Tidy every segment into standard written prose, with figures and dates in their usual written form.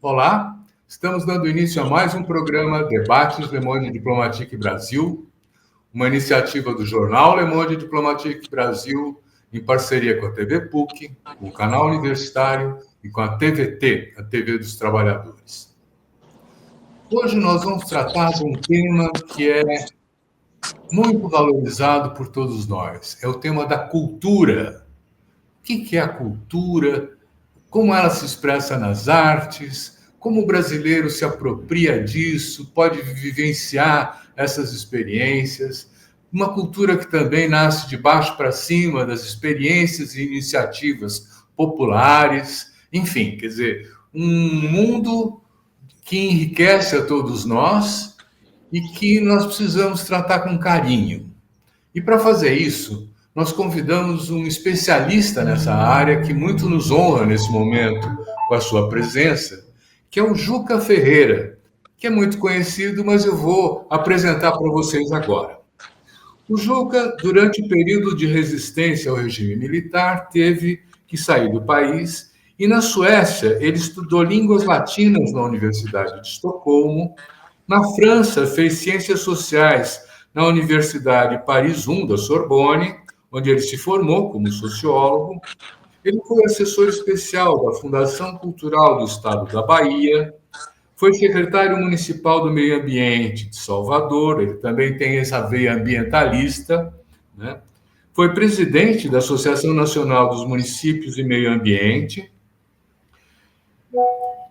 Olá, estamos dando início a mais um programa Debates Le Monde Diplomatique Brasil, uma iniciativa do jornal Le Monde Diplomatique Brasil, em parceria com a TV PUC, com o canal universitário e com a TVT, a TV dos Trabalhadores. Hoje nós vamos tratar de um tema que é muito valorizado por todos nós, é o tema da cultura. O que é a cultura? Como ela se expressa nas artes? Como o brasileiro se apropria disso, pode vivenciar essas experiências? Uma cultura que também nasce de baixo para cima das experiências e iniciativas populares. Enfim, quer dizer, um mundo que enriquece a todos nós e que nós precisamos tratar com carinho. E para fazer isso, nós convidamos um especialista nessa área que muito nos honra nesse momento com a sua presença, que é o Juca Ferreira, que é muito conhecido, mas eu vou apresentar para vocês agora. O Juca, durante o período de resistência ao regime militar, teve que sair do país e, na Suécia, ele estudou línguas latinas na Universidade de Estocolmo. Na França, fez ciências sociais na Universidade Paris I da Sorbonne, onde ele se formou como sociólogo. Ele foi assessor especial da Fundação Cultural do Estado da Bahia, foi secretário municipal do Meio Ambiente de Salvador, ele também tem essa veia ambientalista, né? Foi presidente da Associação Nacional dos Municípios e Meio Ambiente,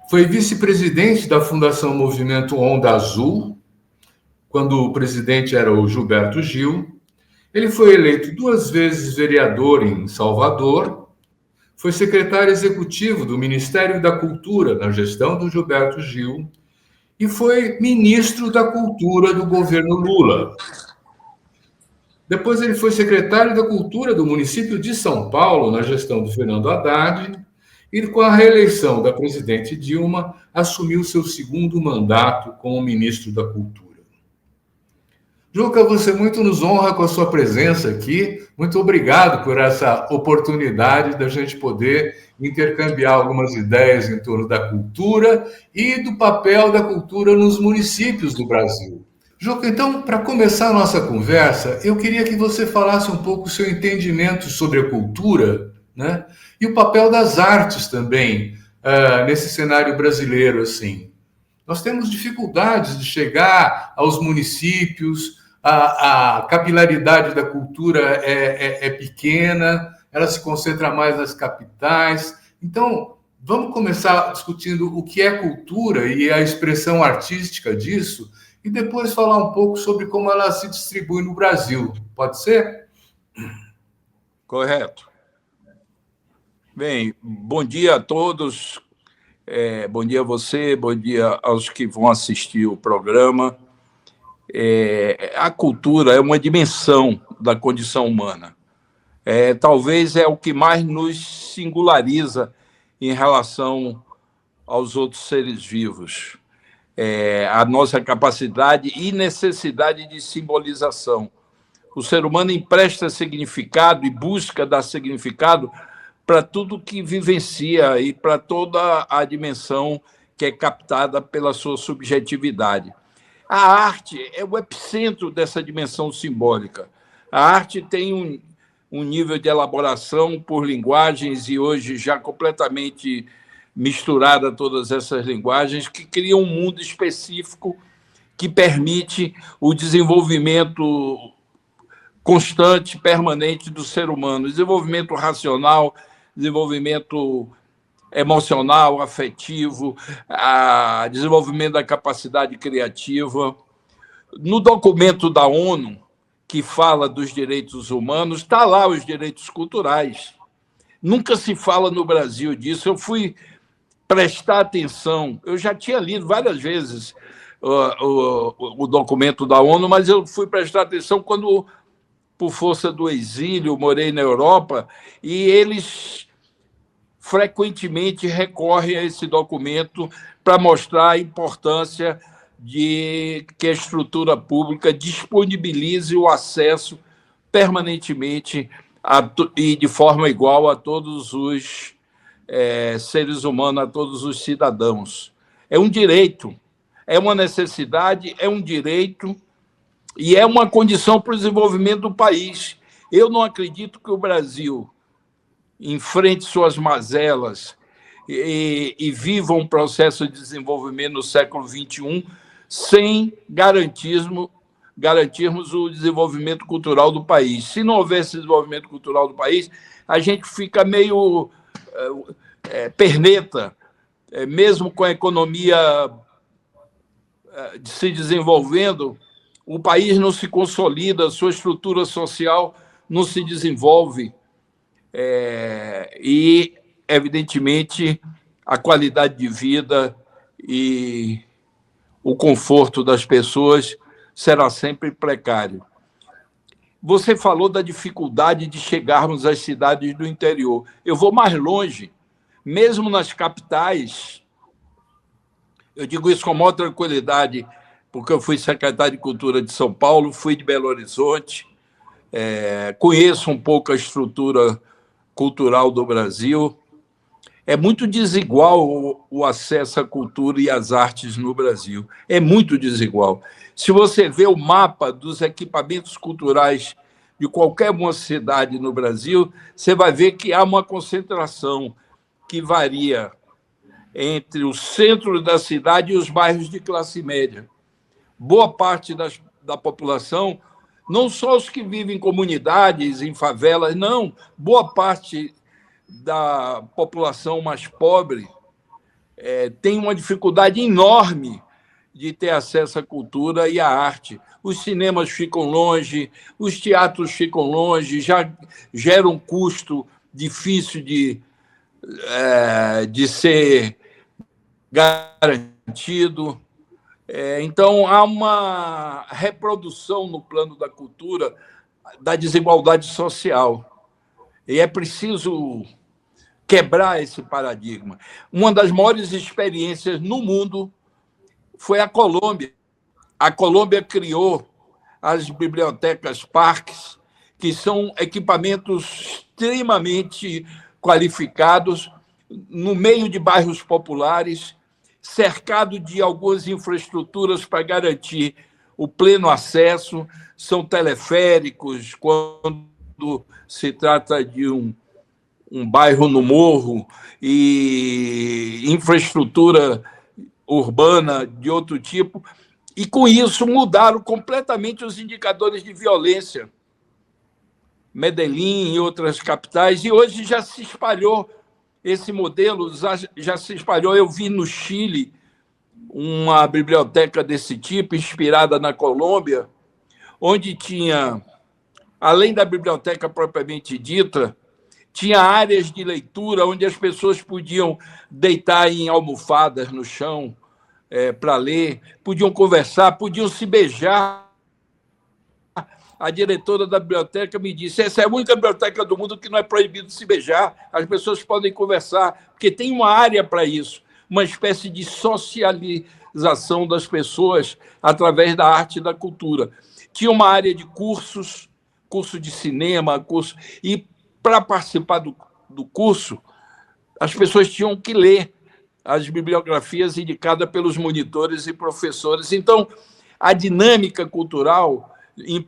foi vice-presidente da Fundação Movimento Onda Azul, quando o presidente era o Gilberto Gil. Ele foi eleito 2 vezes vereador em Salvador, foi secretário executivo do Ministério da Cultura na gestão do Gilberto Gil e foi ministro da Cultura do governo Lula. Depois ele foi secretário da Cultura do município de São Paulo na gestão do Fernando Haddad e, com a reeleição da presidente Dilma, assumiu seu 2º mandato como ministro da Cultura. Juca, você muito nos honra com a sua presença aqui. Muito obrigado por essa oportunidade da gente poder intercambiar algumas ideias em torno da cultura e do papel da cultura nos municípios do Brasil. Juca, então, para começar a nossa conversa, eu queria que você falasse um pouco o seu entendimento sobre a cultura, né? E o papel das artes também nesse cenário brasileiro, assim. Nós temos dificuldades de chegar aos municípios, a capilaridade da cultura é pequena, ela se concentra mais nas capitais. Então, vamos começar discutindo o que é cultura e a expressão artística disso, e depois falar um pouco sobre como ela se distribui no Brasil. Pode ser? Correto. Bem, bom dia a todos, bom dia a você, bom dia aos que vão assistir o programa. A cultura é uma dimensão da condição humana. Talvez é o que mais nos singulariza em relação aos outros seres vivos. A nossa capacidade e necessidade de simbolização. O ser humano empresta significado e busca dar significado para tudo que vivencia e para toda a dimensão que é captada pela sua subjetividade. A arte é o epicentro dessa dimensão simbólica. A arte tem um nível de elaboração por linguagens, e hoje já completamente misturada todas essas linguagens, que criam um mundo específico que permite o desenvolvimento constante, permanente do ser humano, desenvolvimento racional, desenvolvimento emocional, afetivo, desenvolvimento da capacidade criativa. No documento da ONU, que fala dos direitos humanos, está lá os direitos culturais. Nunca se fala no Brasil disso. Eu fui prestar atenção, eu já tinha lido várias vezes o documento da ONU, mas eu fui prestar atenção quando, por força do exílio, morei na Europa, e eles frequentemente recorrem a esse documento para mostrar a importância de que a estrutura pública disponibilize o acesso permanentemente e de forma igual a todos os seres humanos, a todos os cidadãos. É um direito, é uma necessidade, é um direito e é uma condição para o desenvolvimento do país. Eu não acredito que o Brasil enfrente suas mazelas e viva um processo de desenvolvimento no século XXI sem garantirmos o desenvolvimento cultural do país. Se não houver esse desenvolvimento cultural do país, a gente fica meio perneta, mesmo com a economia se desenvolvendo, o país não se consolida, sua estrutura social não se desenvolve e, evidentemente, a qualidade de vida e o conforto das pessoas será sempre precário. Você falou da dificuldade de chegarmos às cidades do interior. Eu vou mais longe. Mesmo nas capitais, eu digo isso com maior tranquilidade, porque eu fui secretário de Cultura de São Paulo, fui de Belo Horizonte, conheço um pouco a estrutura cultural do Brasil. É muito desigual o acesso à cultura e às artes no Brasil. É muito desigual. Se você vê o mapa dos equipamentos culturais de qualquer uma cidade no Brasil, você vai ver que há uma concentração que varia entre o centro da cidade e os bairros de classe média. Boa parte da população, não só os que vivem em comunidades, em favelas, não, boa parte da população mais pobre tem uma dificuldade enorme de ter acesso à cultura e à arte. Os cinemas ficam longe, os teatros ficam longe, já gera um custo difícil de ser garantido. Então, há uma reprodução no plano da cultura da desigualdade social. E é preciso quebrar esse paradigma. Uma das maiores experiências no mundo foi a Colômbia. A Colômbia criou as bibliotecas parques, que são equipamentos extremamente qualificados, no meio de bairros populares, cercado de algumas infraestruturas para garantir o pleno acesso. São teleféricos, quando se trata de um bairro no morro, e infraestrutura urbana de outro tipo. E, com isso, mudaram completamente os indicadores de violência. Medellín e outras capitais, e hoje já se espalhou esse modelo, já se espalhou. Eu vi no Chile uma biblioteca desse tipo, inspirada na Colômbia, onde tinha, além da biblioteca propriamente dita, tinha áreas de leitura onde as pessoas podiam deitar em almofadas no chão para ler, podiam conversar, podiam se beijar. A diretora da biblioteca me disse: essa é a única biblioteca do mundo que não é proibido se beijar, as pessoas podem conversar, porque tem uma área para isso, uma espécie de socialização das pessoas através da arte e da cultura. Tinha uma área de cursos, curso de cinema, e para participar do curso, as pessoas tinham que ler as bibliografias indicadas pelos monitores e professores. Então, a dinâmica cultural em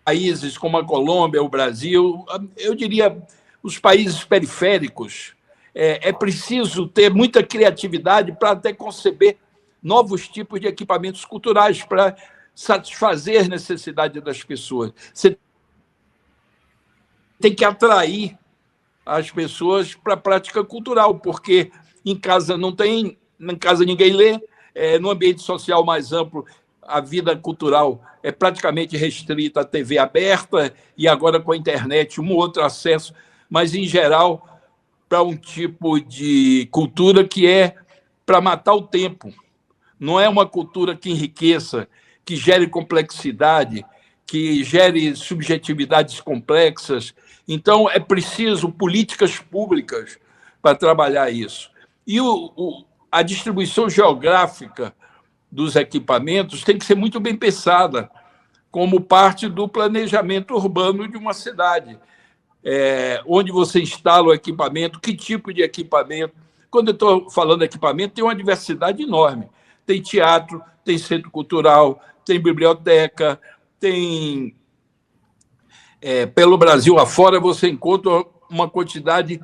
países como a Colômbia, o Brasil, eu diria os países periféricos, é preciso ter muita criatividade para até conceber novos tipos de equipamentos culturais para satisfazer as necessidades das pessoas. Você tem que atrair as pessoas para a prática cultural, porque em casa não tem, em casa ninguém lê, no ambiente social mais amplo, a vida cultural é praticamente restrita à TV aberta e agora com a internet um outro acesso, mas, em geral, para um tipo de cultura que é para matar o tempo. Não é uma cultura que enriqueça, que gere complexidade, que gere subjetividades complexas. Então, é preciso políticas públicas para trabalhar isso. E a distribuição geográfica dos equipamentos tem que ser muito bem pensada, como parte do planejamento urbano de uma cidade. Onde você instala o equipamento, que tipo de equipamento. quando eu estou falando equipamento, tem uma diversidade enorme. Tem teatro, tem centro cultural, tem biblioteca, tem... pelo Brasil afora, você encontra uma quantidade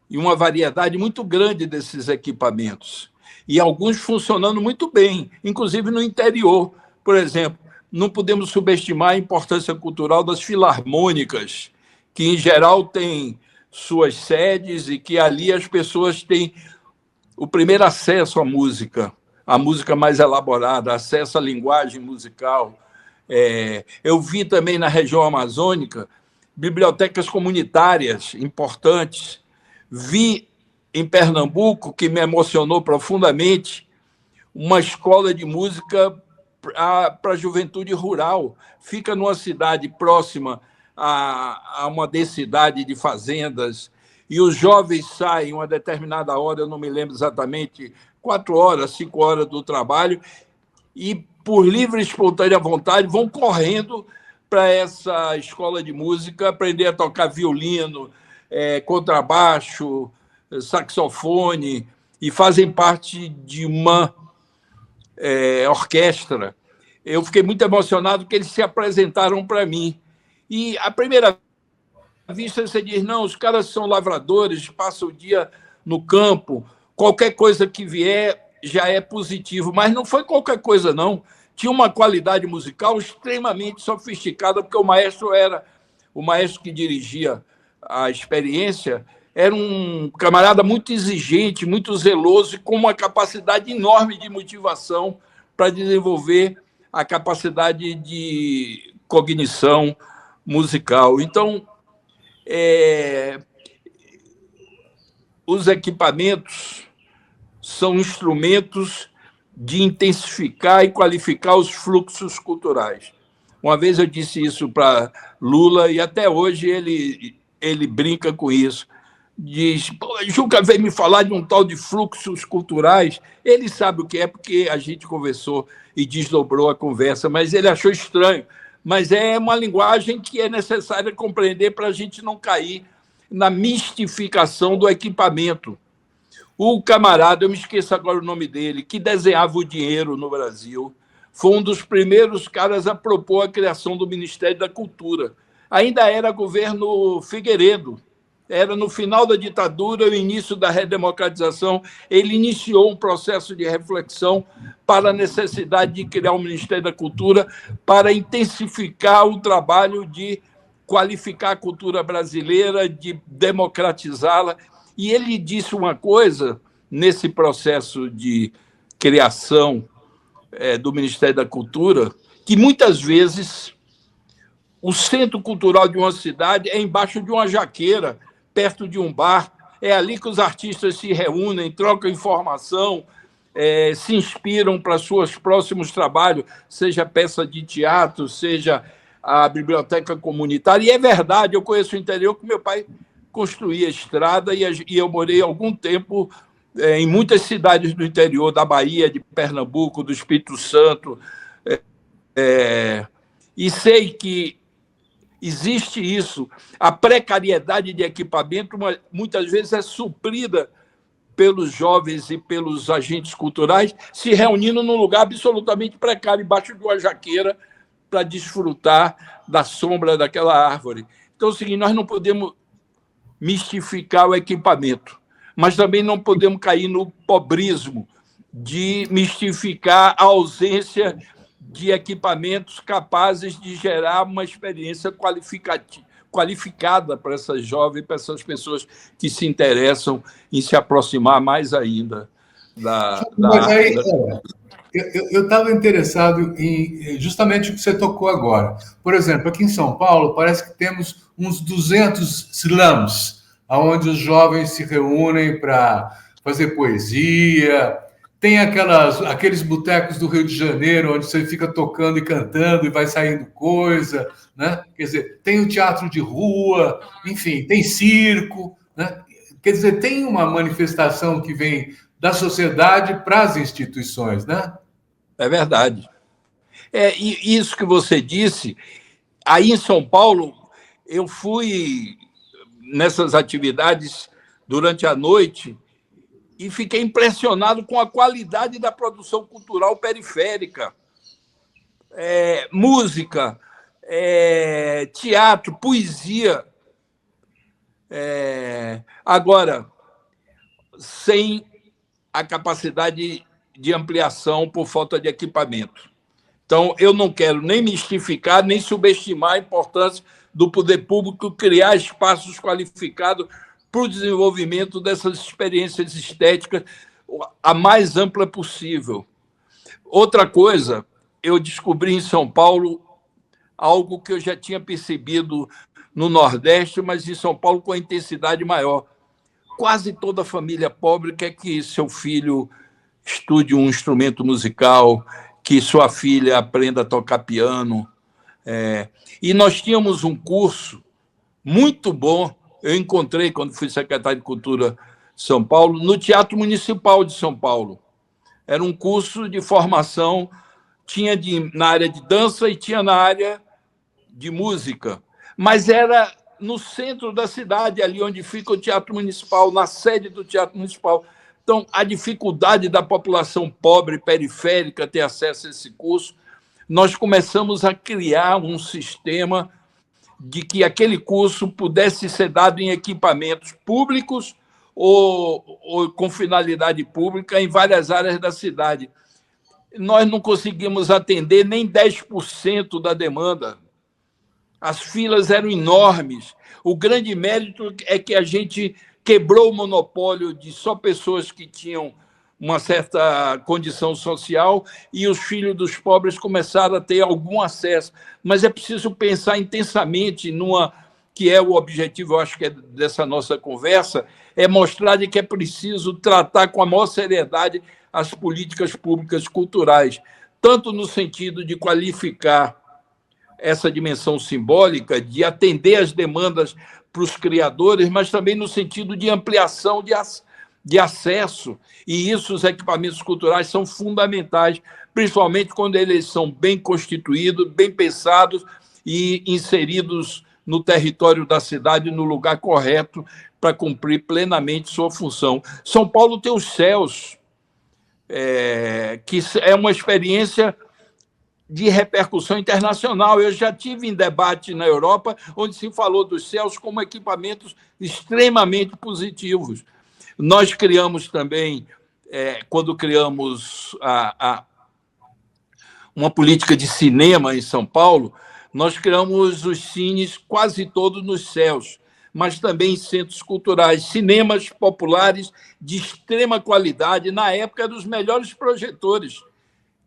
e uma variedade muito grande desses equipamentos. E alguns funcionando muito bem, inclusive no interior. Por exemplo, não podemos subestimar a importância cultural das filarmônicas, que, em geral, têm suas sedes e que ali as pessoas têm o primeiro acesso à música, a música mais elaborada, acesso à linguagem musical. Eu vi também na região amazônica bibliotecas comunitárias importantes. Vi em Pernambuco, que me emocionou profundamente, uma escola de música para a juventude rural. Fica numa cidade próxima a uma densidade de fazendas, e os jovens saem uma determinada hora, eu não me lembro exatamente, 4 horas, 5 horas do trabalho, e, por livre e espontânea vontade, vão correndo para essa escola de música, aprender a tocar violino, contrabaixo, saxofone, e fazem parte de uma orquestra. Eu fiquei muito emocionado porque eles se apresentaram para mim. E, à primeira vista, você diz, não, os caras são lavradores, passam o dia no campo, qualquer coisa que vier já é positivo. Mas não foi qualquer coisa, não. Tinha uma qualidade musical extremamente sofisticada, porque o maestro que dirigia a experiência era um camarada muito exigente, muito zeloso e com uma capacidade enorme de motivação para desenvolver a capacidade de cognição musical. Então, os equipamentos são instrumentos de intensificar e qualificar os fluxos culturais. Uma vez eu disse isso para Lula e até hoje ele brinca com isso. Diz, Juca veio me falar de um tal de fluxos culturais. Ele sabe o que é, porque a gente conversou e desdobrou a conversa, mas ele achou estranho. Mas é uma linguagem que é necessária compreender para a gente não cair na mistificação do equipamento. O camarada, eu me esqueço agora o nome dele, que desenhava o dinheiro no Brasil, foi um dos primeiros caras a propor a criação do Ministério da Cultura. Ainda era governo Figueiredo, era no final da ditadura, o início da redemocratização. Ele iniciou um processo de reflexão para a necessidade de criar um Ministério da Cultura para intensificar o trabalho de qualificar a cultura brasileira, de democratizá-la. E ele disse uma coisa nesse processo de criação do Ministério da Cultura, que muitas vezes o centro cultural de uma cidade é embaixo de uma jaqueira, perto de um bar. É ali que os artistas se reúnem, trocam informação, se inspiram para seus próximos trabalhos, seja peça de teatro, seja a biblioteca comunitária. E é verdade, eu conheço o interior, que meu pai construía estrada, e eu morei algum tempo em muitas cidades do interior da Bahia, de Pernambuco, do Espírito Santo, e sei que existe isso. A precariedade de equipamento muitas vezes é suprida pelos jovens e pelos agentes culturais se reunindo num lugar absolutamente precário, embaixo de uma jaqueira, para desfrutar da sombra daquela árvore. Então, é o seguinte, nós não podemos mistificar o equipamento, mas também não podemos cair no pobrismo de mistificar a ausência de equipamentos capazes de gerar uma experiência qualificada para essas jovens, para essas pessoas que se interessam em se aproximar mais ainda da arte. Eu estava interessado em justamente o que você tocou agora. Por exemplo, aqui em São Paulo, parece que temos uns 200 slams, onde os jovens se reúnem para fazer poesia. Tem aqueles botecos do Rio de Janeiro, onde você fica tocando e cantando e vai saindo coisa, né? Quer dizer, tem o teatro de rua, enfim, tem circo, né? Quer dizer, tem uma manifestação que vem da sociedade para as instituições, né? É verdade. E isso que você disse, aí em São Paulo, eu fui nessas atividades durante a noite e fiquei impressionado com a qualidade da produção cultural periférica. Música, teatro, poesia. Agora, sem a capacidade de ampliação por falta de equipamento. Então, eu não quero nem mistificar, nem subestimar a importância do poder público criar espaços qualificados para o desenvolvimento dessas experiências estéticas a mais ampla possível. Outra coisa, eu descobri em São Paulo algo que eu já tinha percebido no Nordeste, mas em São Paulo com a intensidade maior. Quase toda família pobre quer que seu filho estude um instrumento musical, que sua filha aprenda a tocar piano. E nós tínhamos um curso muito bom, eu encontrei quando fui secretário de Cultura de São Paulo, no Teatro Municipal de São Paulo. Era um curso de formação, tinha na área de dança e tinha na área de música, mas era no centro da cidade, ali onde fica o Teatro Municipal, na sede do Teatro Municipal. Então, a dificuldade da população pobre, periférica, ter acesso a esse curso, nós começamos a criar um sistema de que aquele curso pudesse ser dado em equipamentos públicos ou com finalidade pública em várias áreas da cidade. Nós não conseguimos atender nem 10% da demanda. As filas eram enormes. O grande mérito é que a gente quebrou o monopólio de só pessoas que tinham uma certa condição social e os filhos dos pobres começaram a ter algum acesso. Mas é preciso pensar intensamente que é o objetivo, eu acho que é dessa nossa conversa, é mostrar de que é preciso tratar com a maior seriedade as políticas públicas culturais, tanto no sentido de qualificar essa dimensão simbólica, de atender às demandas para os criadores, mas também no sentido de ampliação de acesso. E isso, os equipamentos culturais são fundamentais, principalmente quando eles são bem constituídos, bem pensados e inseridos no território da cidade, no lugar correto, para cumprir plenamente sua função. São Paulo tem os céus, que é uma experiência de repercussão internacional. Eu já tive em debate na Europa, onde se falou dos céus como equipamentos extremamente positivos. Nós criamos também, quando criamos uma política de cinema em São Paulo, nós criamos os cines quase todos nos céus, mas também em centros culturais, cinemas populares de extrema qualidade, na época dos melhores projetores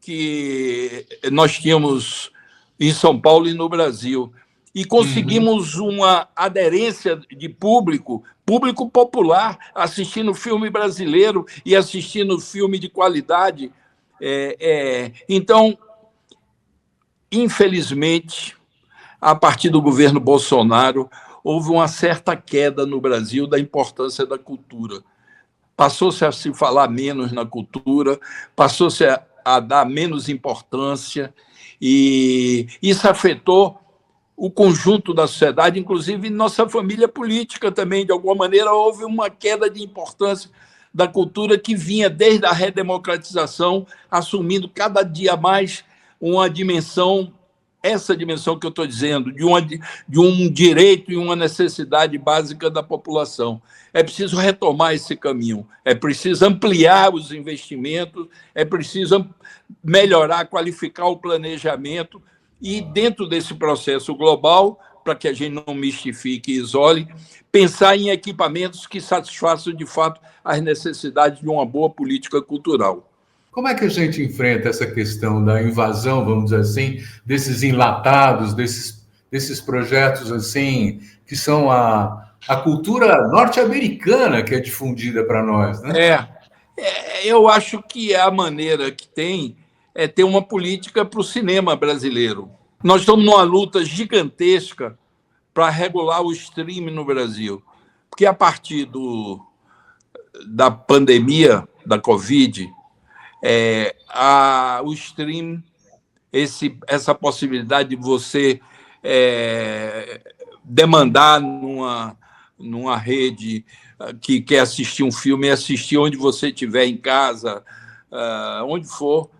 que nós tínhamos em São Paulo e no Brasil. E conseguimos uma aderência de público popular, assistindo filme brasileiro e assistindo filme de qualidade. Então, infelizmente, a partir do governo Bolsonaro, houve uma certa queda no Brasil da importância da cultura. Passou-se a se falar menos na cultura, passou-se a dar menos importância, e isso afetou o conjunto da sociedade, inclusive nossa família política também. De alguma maneira, houve uma queda de importância da cultura que vinha desde a redemocratização, assumindo cada dia mais uma dimensão, essa dimensão que eu estou dizendo, de um direito e uma necessidade básica da população. É preciso retomar esse caminho, é preciso ampliar os investimentos, é preciso melhorar, qualificar o planejamento e, dentro desse processo global, para que a gente não mistifique e isole, pensar em equipamentos que satisfaçam, de fato, as necessidades de uma boa política cultural. Como é que a gente enfrenta essa questão da invasão, vamos dizer assim, desses enlatados, desses projetos assim, que são a cultura norte-americana que é difundida para nós, né? Eu acho que a maneira que tem é ter uma política para o cinema brasileiro. Nós estamos numa luta gigantesca para regular o streaming no Brasil, porque a partir da pandemia da Covid, o stream, essa possibilidade de você demandar numa rede que quer assistir um filme e assistir onde você estiver, em casa, onde for,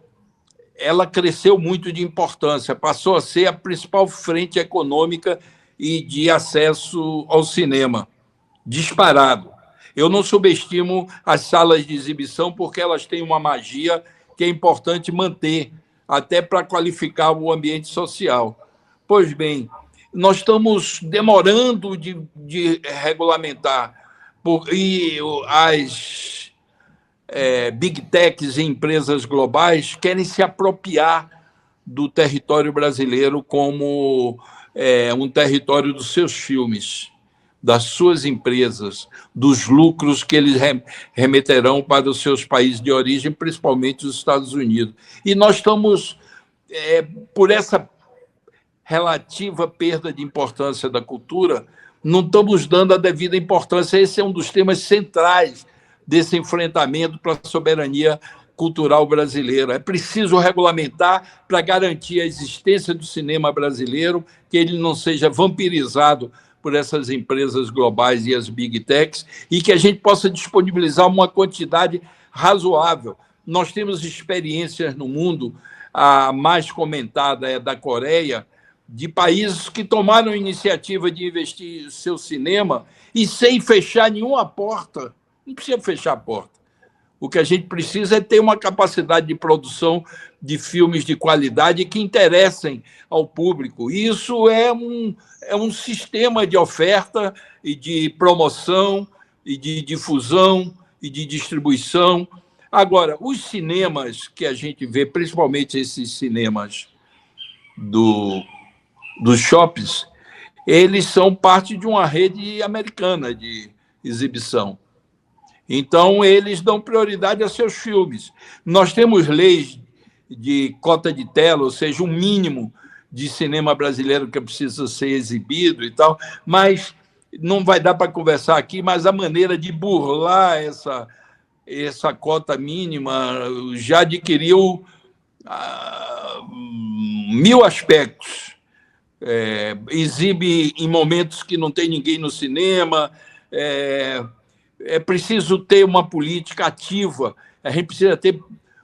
ela cresceu muito de importância, passou a ser a principal frente econômica e de acesso ao cinema, disparado. Eu não subestimo as salas de exibição, porque elas têm uma magia que é importante manter, até para qualificar o ambiente social. Pois bem, nós estamos demorando de regulamentar, e as big techs e empresas globais querem se apropriar do território brasileiro como um território dos seus filmes, das suas empresas, dos lucros que eles remeterão para os seus países de origem, principalmente os Estados Unidos. E nós estamos, por essa relativa perda de importância da cultura, não estamos dando a devida importância. Esse é um dos temas centrais desse enfrentamento para a soberania cultural brasileira. É preciso regulamentar para garantir a existência do cinema brasileiro, que ele não seja vampirizado por essas empresas globais e as big techs, e que a gente possa disponibilizar uma quantidade razoável. Nós temos experiências no mundo, a mais comentada é da Coreia, de países que tomaram a iniciativa de investir no seu cinema e sem fechar nenhuma porta. Não precisa fechar a porta. O que a gente precisa é ter uma capacidade de produção de filmes de qualidade que interessem ao público. Isso é um sistema de oferta e de promoção e de difusão e de distribuição. Agora, os cinemas que a gente vê, principalmente esses cinemas dos shoppings, eles são parte de uma rede americana de exibição. Então, eles dão prioridade a seus filmes. Nós temos leis de cota de tela, ou seja, um mínimo de cinema brasileiro que precisa ser exibido e tal, mas não vai dar para conversar aqui, mas a maneira de burlar essa cota mínima já adquiriu 1000 aspectos. Exibe em momentos que não tem ninguém no cinema, é preciso ter uma política ativa, a gente precisa ter,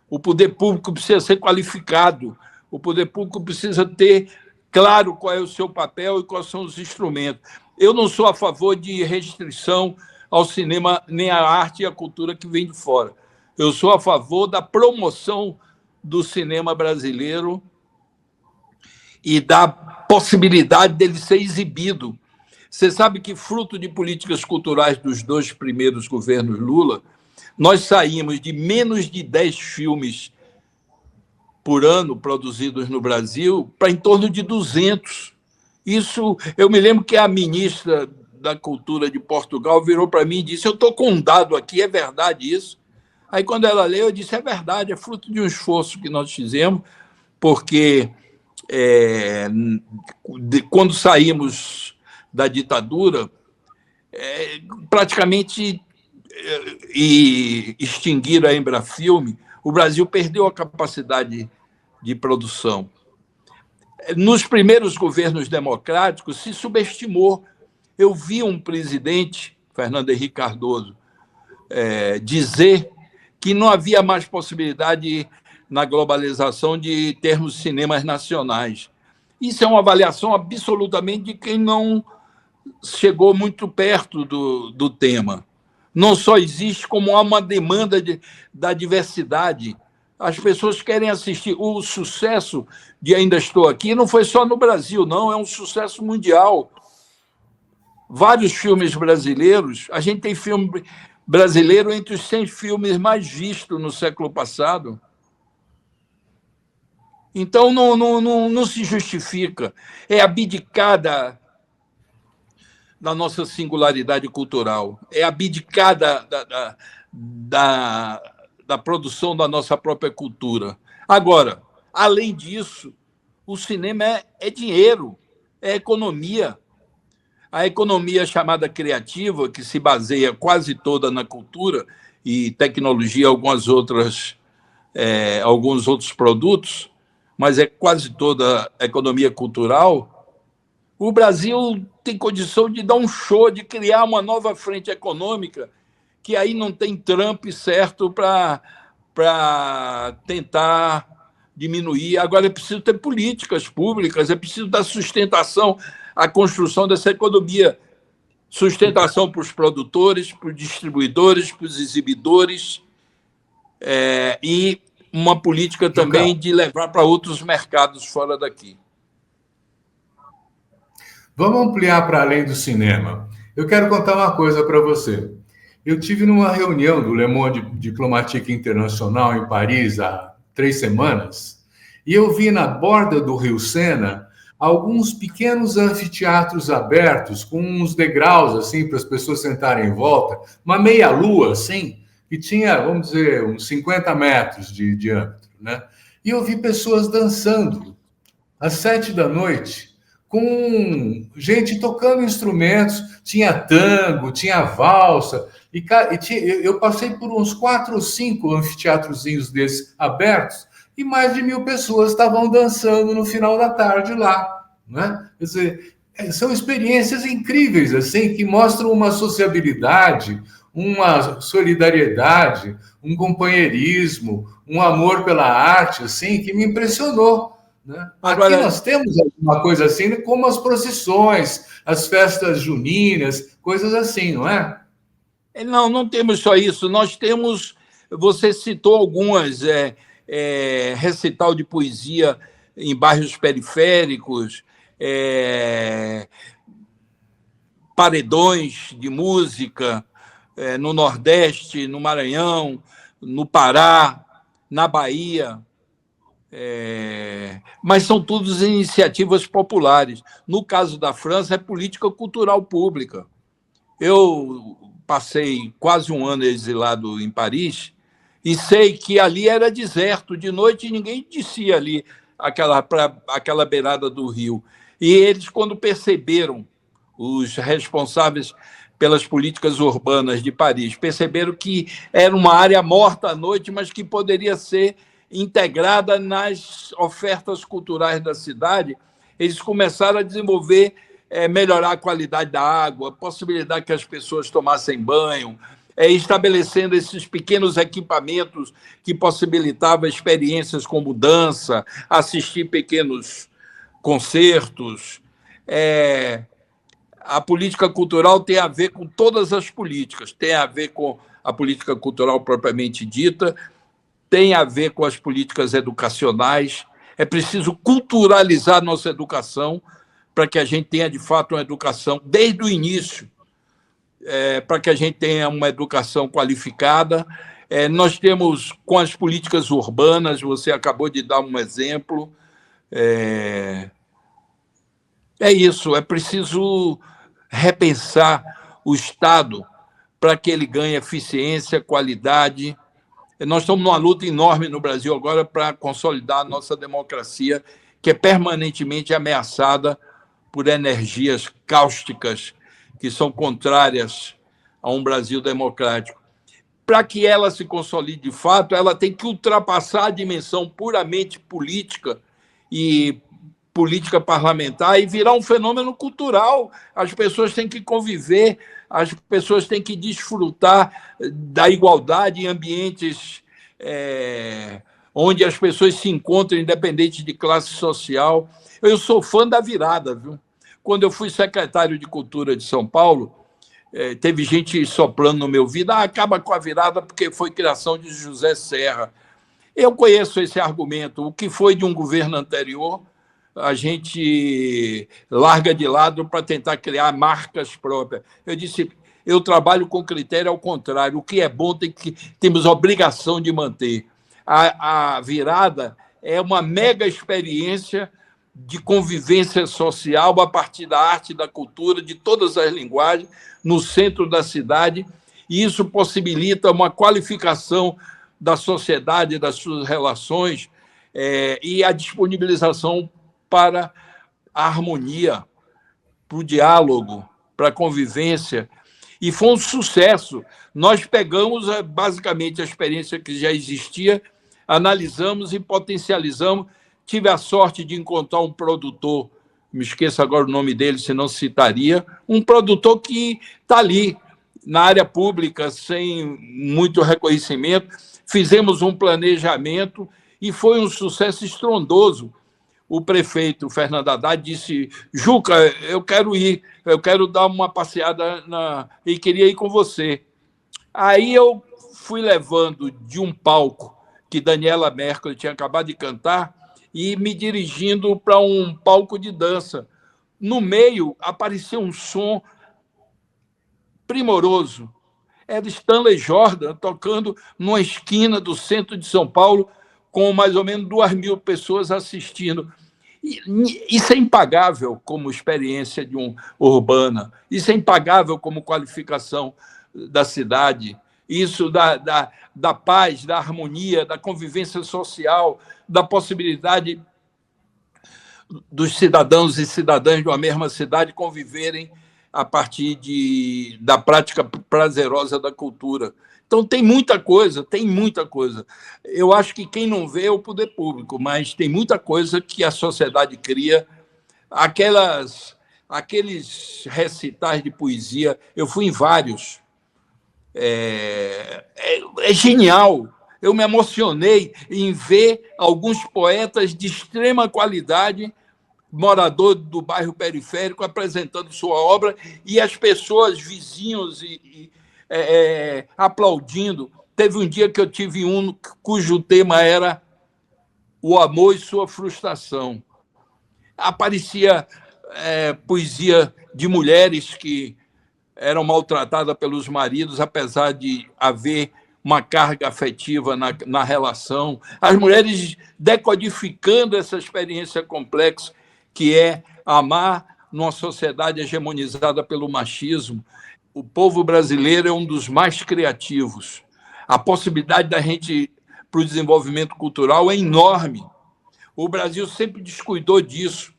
o poder público precisa ser qualificado, o poder público precisa ter claro qual é o seu papel e quais são os instrumentos. Eu não sou a favor de restrição ao cinema, nem à arte e à cultura que vem de fora. Eu sou a favor da promoção do cinema brasileiro e da possibilidade dele ser exibido. Você sabe que, fruto de políticas culturais dos 2 primeiros governos Lula, nós saímos de menos de 10 filmes por ano produzidos no Brasil para em torno de 200. Isso, eu me lembro que a ministra da Cultura de Portugal virou para mim e disse: eu estou com um dado aqui, é verdade isso? Aí, quando ela leu, eu disse: é verdade, é fruto de um esforço que nós fizemos, porque quando saímos da ditadura, praticamente e extinguiram a Embrafilme, o Brasil perdeu a capacidade de produção. Nos primeiros governos democráticos, se subestimou. Eu vi um presidente, Fernando Henrique Cardoso, dizer que não havia mais possibilidade na globalização de termos cinemas nacionais. Isso é uma avaliação absolutamente de quem não chegou muito perto do tema. Não só existe, como há uma demanda da diversidade. As pessoas querem assistir. O sucesso de Ainda Estou Aqui não foi só no Brasil, não, é um sucesso mundial. Vários filmes brasileiros, a gente tem filme brasileiro entre os 100 filmes mais vistos no século passado. Então, não se justifica. É abdicar da nossa singularidade cultural, é abdicar da produção da nossa própria cultura. Agora, além disso, o cinema é dinheiro, é economia. A economia chamada criativa, que se baseia quase toda na cultura e tecnologia, alguns outros produtos, mas é quase toda a economia cultural. O Brasil tem condição de dar um show, de criar uma nova frente econômica, que aí não tem Trump certo para tentar diminuir. Agora é preciso ter políticas públicas, é preciso dar sustentação à construção dessa economia. Sustentação para os produtores, para os distribuidores, para os exibidores, e uma política também de levar para outros mercados fora daqui. Vamos ampliar para além do cinema. Eu quero contar uma coisa para você. Eu tive numa reunião do Le Monde Diplomatique Internacional em Paris há 3 semanas, e eu vi na borda do Rio Sena alguns pequenos anfiteatros abertos, com uns degraus assim para as pessoas sentarem em volta, uma meia-lua assim, que tinha, vamos dizer, uns 50 metros de diâmetro, né? E eu vi pessoas dançando às 7 da noite, com gente tocando instrumentos, tinha tango, tinha valsa, eu passei por uns 4 ou 5 anfiteatrozinhos desses abertos, e mais de 1.000 pessoas estavam dançando no final da tarde lá, né? Quer dizer, são experiências incríveis, assim, que mostram uma sociabilidade, uma solidariedade, um companheirismo, um amor pela arte, assim, que me impressionou, né? Aqui nós temos alguma coisa assim, como as procissões, as festas juninas, coisas assim, não é? Não temos só isso. Nós temos, você citou algumas, recital de poesia em bairros periféricos, paredões de música no Nordeste, no Maranhão, no Pará, na Bahia. Mas são todas iniciativas populares. No caso da França, é política cultural pública. Eu passei quase um ano exilado em Paris e sei que ali era deserto, de noite ninguém descia ali aquela beirada do rio. E eles, quando perceberam, os responsáveis pelas políticas urbanas de Paris, perceberam que era uma área morta à noite, mas que poderia ser integrada nas ofertas culturais da cidade. Eles começaram a desenvolver, melhorar a qualidade da água, a possibilidade que as pessoas tomassem banho, estabelecendo esses pequenos equipamentos que possibilitavam experiências como dança, assistir pequenos concertos. A política cultural tem a ver com todas as políticas, tem a ver com a política cultural propriamente dita, tem a ver com as políticas educacionais. É preciso culturalizar nossa educação para que a gente tenha, de fato, uma educação desde o início, para que a gente tenha uma educação qualificada. Nós temos, com as políticas urbanas, você acabou de dar um exemplo, isso, é preciso repensar o Estado para que ele ganhe eficiência, qualidade. Nós estamos numa luta enorme no Brasil agora para consolidar a nossa democracia, que é permanentemente ameaçada por energias cáusticas que são contrárias a um Brasil democrático. Para que ela se consolide de fato, ela tem que ultrapassar a dimensão puramente política e política parlamentar e virar um fenômeno cultural. As pessoas têm que conviver, as pessoas têm que desfrutar da igualdade em ambientes onde as pessoas se encontram, independente de classe social. Eu sou fã da virada, viu? Quando eu fui secretário de Cultura de São Paulo, teve gente soprando no meu ouvido, acaba com a virada porque foi criação de José Serra. Eu conheço esse argumento. O que foi de um governo anterior, a gente larga de lado para tentar criar marcas próprias. Eu disse, eu trabalho com critério ao contrário. O que é bom temos obrigação de manter. A virada é uma mega experiência de convivência social a partir da arte, da cultura, de todas as linguagens, no centro da cidade, e isso possibilita uma qualificação da sociedade, das suas relações, e a disponibilização para a harmonia, para o diálogo, para a convivência. E foi um sucesso. Nós pegamos, basicamente, a experiência que já existia, analisamos e potencializamos. Tive a sorte de encontrar um produtor me esqueço agora o nome dele, se não citaria, um produtor que está ali, na área pública, sem muito reconhecimento. Fizemos um planejamento e foi um sucesso estrondoso. O prefeito Fernando Haddad disse: Juca, eu quero ir, eu quero dar uma passeada e queria ir com você. Aí eu fui levando de um palco que Daniela Mercury tinha acabado de cantar e me dirigindo para um palco de dança. No meio apareceu um som primoroso. Era Stanley Jordan tocando numa esquina do centro de São Paulo, com mais ou menos 2.000 pessoas assistindo. Isso é impagável como experiência de urbana, isso é impagável como qualificação da cidade, isso da paz, da harmonia, da convivência social, da possibilidade dos cidadãos e cidadãs de uma mesma cidade conviverem a partir da prática prazerosa da cultura. Então, tem muita coisa, tem muita coisa. Eu acho que quem não vê é o poder público, mas tem muita coisa que a sociedade cria. Aqueles recitais de poesia, eu fui em vários. É genial. Eu me emocionei em ver alguns poetas de extrema qualidade, morador do bairro periférico, apresentando sua obra, e as pessoas, vizinhos, aplaudindo. Teve um dia que eu tive um cujo tema era o amor e sua frustração. Aparecia poesia de mulheres que eram maltratadas pelos maridos, apesar de haver uma carga afetiva na relação. As mulheres decodificando essa experiência complexa que é amar numa sociedade hegemonizada pelo machismo. O povo brasileiro é um dos mais criativos. A possibilidade da gente para o desenvolvimento cultural é enorme. O Brasil sempre descuidou disso.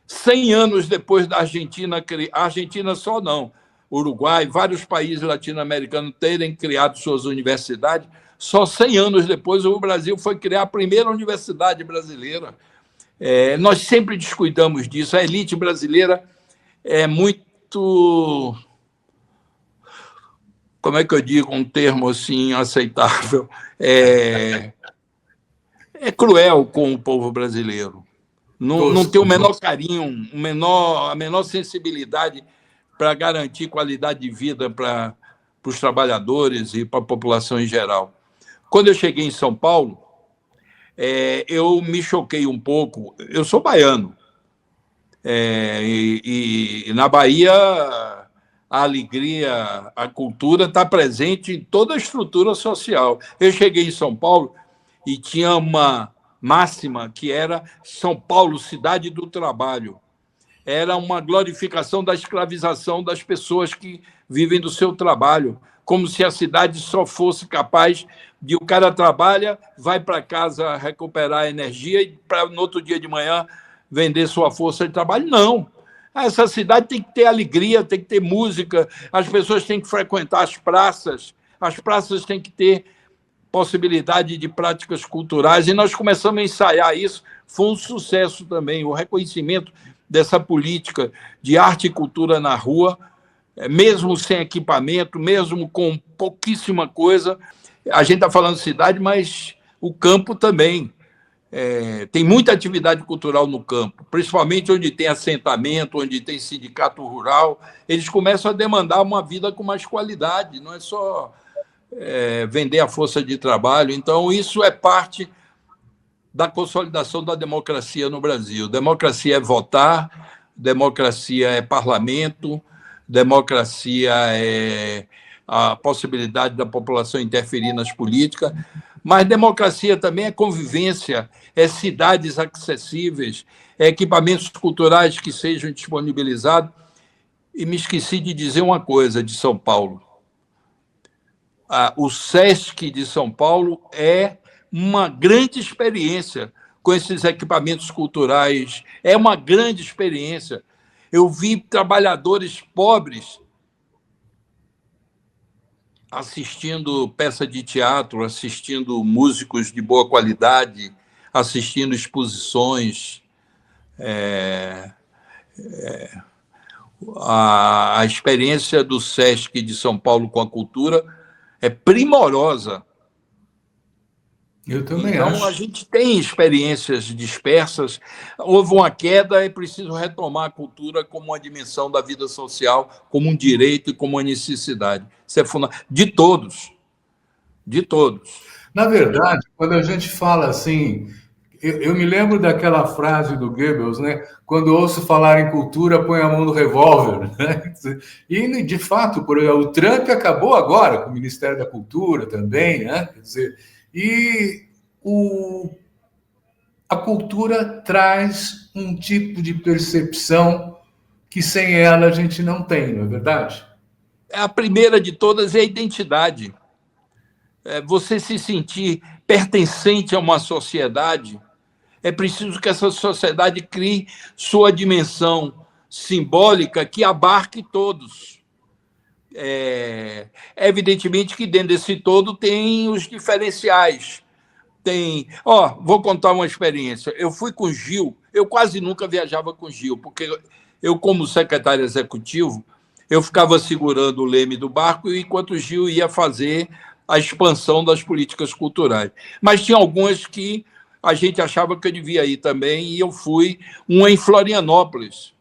100 anos depois da Argentina, a Argentina só não, Uruguai, vários países latino-americanos terem criado suas universidades, só 100 anos depois o Brasil foi criar a primeira universidade brasileira. Nós sempre descuidamos disso. A elite brasileira é muito... Como é que eu digo um termo assim aceitável? É cruel com o povo brasileiro. Não tem o menor carinho, a menor sensibilidade para garantir qualidade de vida para os trabalhadores e para a população em geral. Quando eu cheguei em São Paulo, eu me choquei um pouco. Eu sou baiano. E na Bahia, a alegria, a cultura está presente em toda a estrutura social. Eu cheguei em São Paulo e tinha uma máxima que era São Paulo, cidade do trabalho. Era uma glorificação da escravização das pessoas que vivem do seu trabalho, como se a cidade só fosse capaz de o cara trabalha, vai para casa recuperar a energia e para no outro dia de manhã vender sua força de trabalho. Não. Essa cidade tem que ter alegria, tem que ter música, as pessoas têm que frequentar as praças têm que ter possibilidade de práticas culturais, e nós começamos a ensaiar isso. Foi um sucesso também, o reconhecimento dessa política de arte e cultura na rua, mesmo sem equipamento, mesmo com pouquíssima coisa. A gente está falando cidade, mas o campo também. Tem muita atividade cultural no campo, principalmente onde tem assentamento, onde tem sindicato rural. Eles começam a demandar uma vida com mais qualidade, não é só vender a força de trabalho. Então, isso é parte da consolidação da democracia no Brasil. Democracia é votar, democracia é parlamento, democracia é a possibilidade da população interferir nas políticas, mas democracia também é convivência, é cidades acessíveis, é equipamentos culturais que sejam disponibilizados. E me esqueci de dizer uma coisa de São Paulo. O SESC de São Paulo é uma grande experiência com esses equipamentos culturais, é uma grande experiência. Eu vi trabalhadores pobres assistindo peça de teatro, assistindo músicos de boa qualidade, assistindo exposições. A experiência do SESC de São Paulo com a cultura é primorosa. Eu também então, acho. A gente tem experiências dispersas, houve uma queda, é preciso retomar a cultura como uma dimensão da vida social, como um direito e como uma necessidade. Isso é fundamental. De todos. De todos. Na verdade, quando a gente fala assim, eu me lembro daquela frase do Goebbels, né? Quando ouço falar em cultura, põe a mão no revólver. Né? E, de fato, o Trump acabou agora com o Ministério da Cultura também, né? Quer dizer, e a cultura traz um tipo de percepção que sem ela a gente não tem, não é verdade? A primeira de todas é a identidade. Você se sentir pertencente a uma sociedade, é preciso que essa sociedade crie sua dimensão simbólica que abarque todos. Evidentemente que dentro desse todo tem os diferenciais. Vou contar uma experiência. Eu fui com o Gil, eu quase nunca viajava com o Gil, porque eu, como secretário executivo, eu ficava segurando o leme do barco enquanto o Gil ia fazer a expansão das políticas culturais. Mas tinha algumas que a gente achava que eu devia ir também, e eu fui, uma em Florianópolis.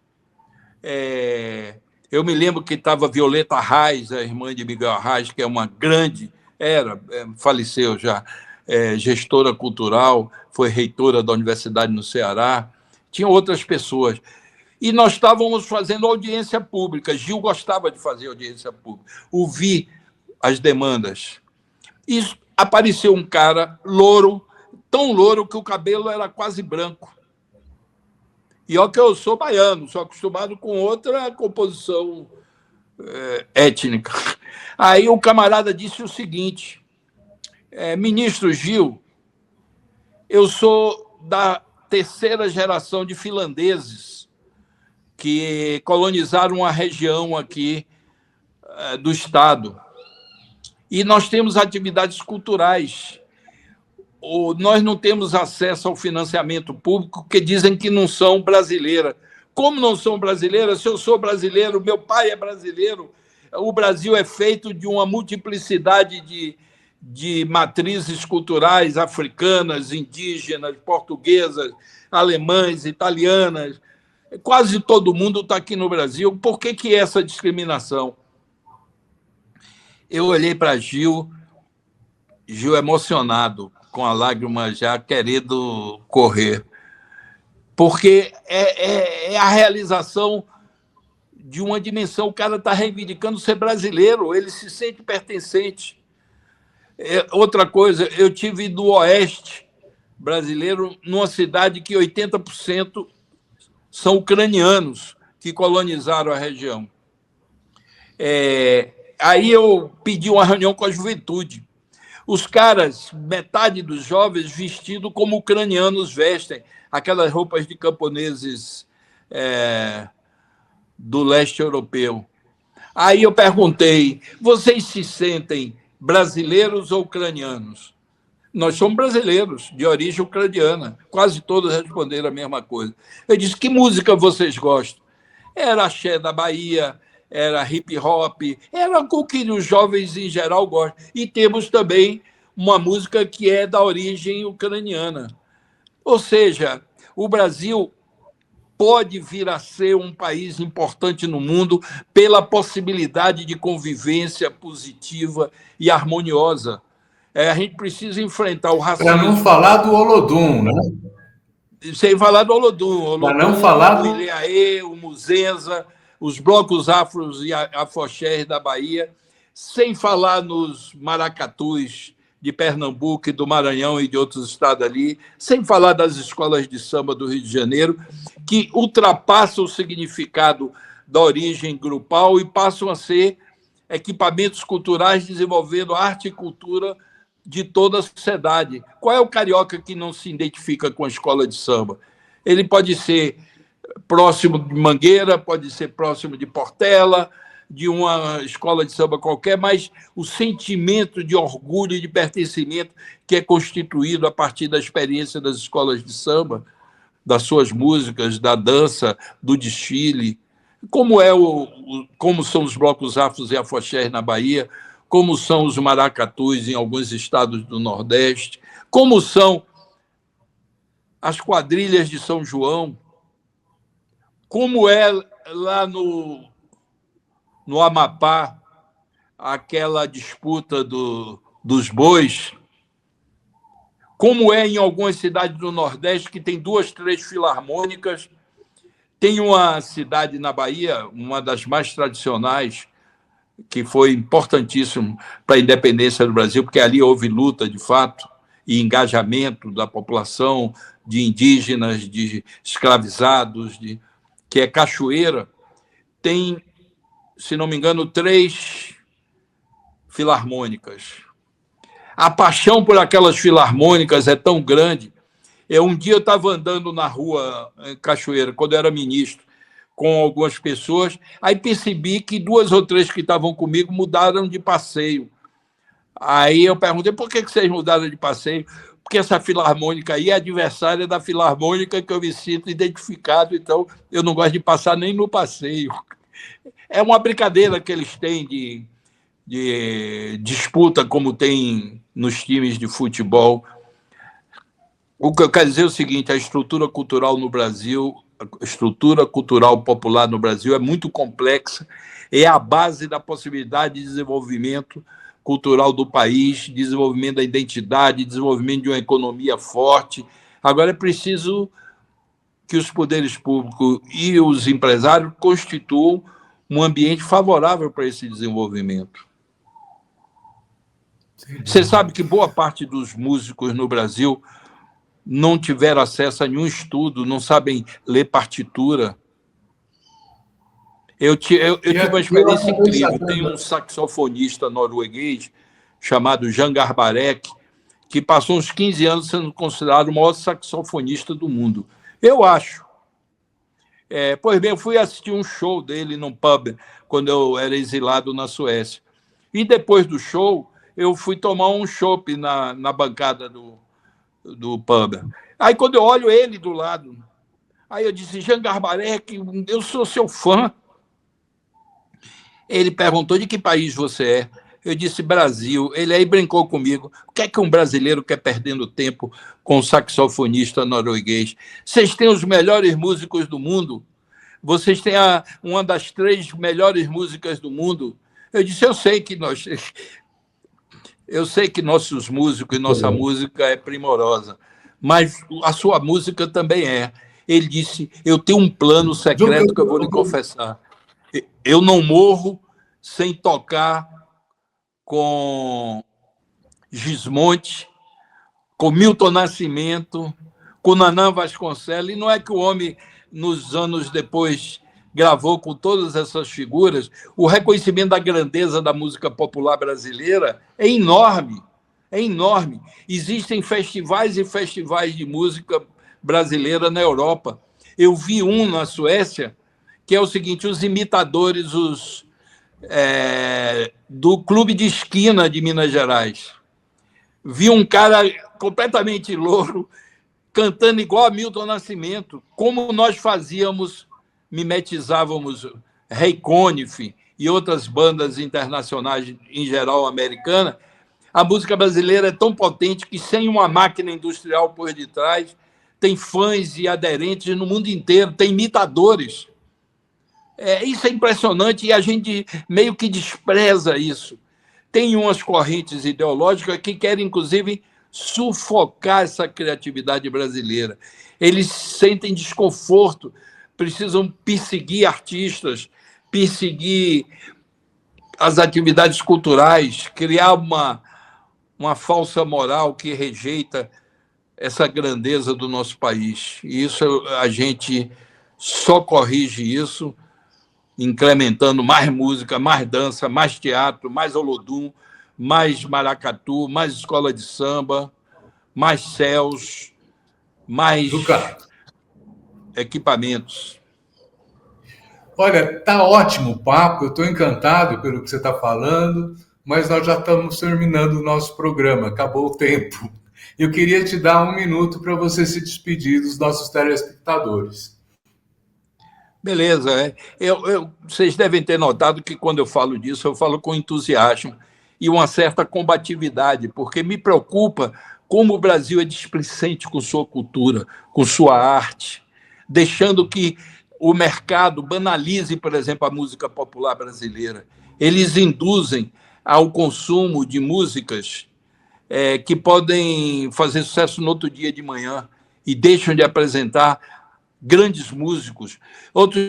Eu me lembro que estava Violeta Arraes, a irmã de Miguel Arraes, que é uma grande, faleceu já, gestora cultural, foi reitora da Universidade no Ceará, tinha outras pessoas. E nós estávamos fazendo audiência pública, Gil gostava de fazer audiência pública, ouvir as demandas. E apareceu um cara louro, tão louro que o cabelo era quase branco. E olha que eu sou baiano, sou acostumado com outra composição étnica. Aí o camarada disse o seguinte: ministro Gil, eu sou da terceira geração de finlandeses que colonizaram uma região aqui do estado. E nós temos atividades culturais. Nós não temos acesso ao financiamento público, porque dizem que não são brasileiras. Como não são brasileiras? Se eu sou brasileiro, meu pai é brasileiro, o Brasil é feito de uma multiplicidade de matrizes culturais africanas, indígenas, portuguesas, alemãs, italianas. Quase todo mundo está aqui no Brasil. Por que essa discriminação? Eu olhei para Gil emocionado, com a lágrima já querendo correr, porque é a realização de uma dimensão. O cara está reivindicando ser brasileiro, ele se sente pertencente. Outra coisa, eu tive no Oeste brasileiro, numa cidade que 80% são ucranianos que colonizaram a região. Aí eu pedi uma reunião com a juventude. Os caras, metade dos jovens, vestidos como ucranianos vestem, aquelas roupas de camponeses do leste europeu. Aí eu perguntei: vocês se sentem brasileiros ou ucranianos? Nós somos brasileiros, de origem ucraniana. Quase todos responderam a mesma coisa. Eu disse: que música vocês gostam? Era axé da Bahia, era hip hop, era o que os jovens em geral gostam. E temos também uma música que é da origem ucraniana. Ou seja, o Brasil pode vir a ser um país importante no mundo pela possibilidade de convivência positiva e harmoniosa. A gente precisa enfrentar o racismo. Para não falar do Olodum, né? Sem falar do Olodum. Para não falar do o Ilhaê, o Muzenza, os blocos afros e afoxés da Bahia, sem falar nos maracatus de Pernambuco e do Maranhão e de outros estados ali, sem falar das escolas de samba do Rio de Janeiro, que ultrapassam o significado da origem grupal e passam a ser equipamentos culturais desenvolvendo arte e cultura de toda a sociedade. Qual é o carioca que não se identifica com a escola de samba? Ele pode ser próximo de Mangueira, pode ser próximo de Portela, de uma escola de samba qualquer, mas o sentimento de orgulho e de pertencimento que é constituído a partir da experiência das escolas de samba das suas músicas, da dança, do desfile, como são os blocos afros e afoxés na Bahia, como são os maracatus em alguns estados do Nordeste, como são as quadrilhas de São João, como é lá no Amapá, aquela disputa dos bois, como é em algumas cidades do Nordeste, que tem 2, 3 filarmônicas. Tem uma cidade na Bahia, uma das mais tradicionais, que foi importantíssimo para a independência do Brasil, porque ali houve luta, de fato, e engajamento da população, de indígenas, de escravizados, que é Cachoeira. Tem, se não me engano, 3 filarmônicas. A paixão por aquelas filarmônicas é tão grande. Um dia eu estava andando na rua em Cachoeira, quando eu era ministro, com algumas pessoas, aí percebi que 2 ou 3 que estavam comigo mudaram de passeio. Aí eu perguntei, por que vocês mudaram de passeio? Porque essa filarmônica aí é adversária da filarmônica que eu me sinto identificado, então eu não gosto de passar nem no passeio. É uma brincadeira que eles têm de disputa, como tem nos times de futebol. O que eu quero dizer é o seguinte: a estrutura cultural no Brasil, a estrutura cultural popular no Brasil é muito complexa, é a base da possibilidade de desenvolvimento cultural do país, desenvolvimento da identidade, desenvolvimento de uma economia forte. Agora é preciso que os poderes públicos e os empresários constituam um ambiente favorável para esse desenvolvimento. Você sabe que boa parte dos músicos no Brasil não tiveram acesso a nenhum estudo, não sabem ler partitura. Eu tive uma experiência incrível. Tem um saxofonista norueguês chamado Jan Garbarek, que passou uns 15 anos sendo considerado o maior saxofonista do mundo. Eu acho. Pois bem, eu fui assistir um show dele num pub, quando eu era exilado na Suécia. E depois do show, eu fui tomar um chopp na bancada do pub. Aí, quando eu olho ele do lado, aí eu disse, Jan Garbarek, eu sou seu fã. Ele perguntou, de que país você é? Eu disse, Brasil. Ele aí brincou comigo. O que é que um brasileiro quer perdendo tempo com um saxofonista norueguês? Vocês têm os melhores músicos do mundo? Vocês têm uma das 3 melhores músicas do mundo? Eu disse, eu sei que nossos músicos e nossa música é primorosa, mas a sua música também é. Ele disse, eu tenho um plano secreto que eu vou lhe confessar. Eu não morro sem tocar com Gismonte, com Milton Nascimento, com Naná Vasconcelos. E não é que o homem, nos anos depois, gravou com todas essas figuras. O reconhecimento da grandeza da música popular brasileira é enorme, é enorme. Existem festivais e festivais de música brasileira na Europa. Eu vi um na Suécia, que é o seguinte, os imitadores do Clube de Esquina de Minas Gerais. Vi um cara completamente louro, cantando igual a Milton Nascimento, como nós fazíamos, mimetizávamos Ray Conniff e outras bandas internacionais, em geral americana. A música brasileira é tão potente que, sem uma máquina industrial por detrás, tem fãs e aderentes no mundo inteiro, tem imitadores. Isso é impressionante e a gente meio que despreza isso. Tem umas correntes ideológicas que querem, inclusive, sufocar essa criatividade brasileira. Eles sentem desconforto, precisam perseguir artistas, perseguir as atividades culturais, criar uma falsa moral que rejeita essa grandeza do nosso país. E isso a gente só corrige isso incrementando mais música, mais dança, mais teatro, mais olodum, mais maracatu, mais escola de samba, mais céus, mais equipamentos. Olha, está ótimo o papo, eu estou encantado pelo que você está falando, mas nós já estamos terminando o nosso programa, acabou o tempo. Eu queria te dar 1 minuto para você se despedir dos nossos telespectadores. Beleza. Vocês devem ter notado que quando eu falo disso, eu falo com entusiasmo e uma certa combatividade, porque me preocupa como o Brasil é displicente com sua cultura, com sua arte, deixando que o mercado banalize, por exemplo, a música popular brasileira. Eles induzem ao consumo de músicas que podem fazer sucesso no outro dia de manhã e deixam de apresentar grandes músicos. Outro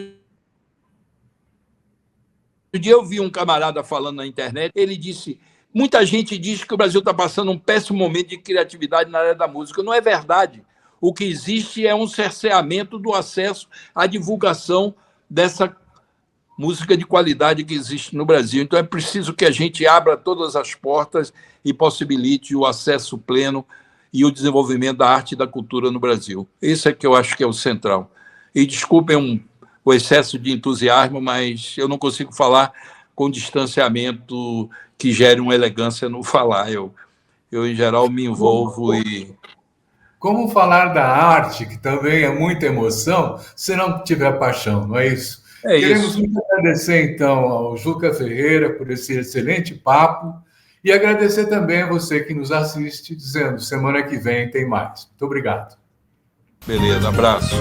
dia eu vi um camarada falando na internet, ele disse: muita gente diz que o Brasil está passando um péssimo momento de criatividade na área da música. Não é verdade. O que existe é um cerceamento do acesso à divulgação dessa música de qualidade que existe no Brasil. Então é preciso que a gente abra todas as portas e possibilite o acesso pleno e o desenvolvimento da arte e da cultura no Brasil. Isso é que eu acho que é o central. E desculpem o excesso de entusiasmo, mas eu não consigo falar com distanciamento que gere uma elegância no falar. Eu em geral, me envolvo e... Como falar da arte, que também é muita emoção, se não tiver paixão, não é isso? Queremos muito agradecer, então, ao Juca Ferreira por esse excelente papo e agradecer também a você que nos assiste, dizendo, semana que vem tem mais. Muito obrigado. Beleza, abraço.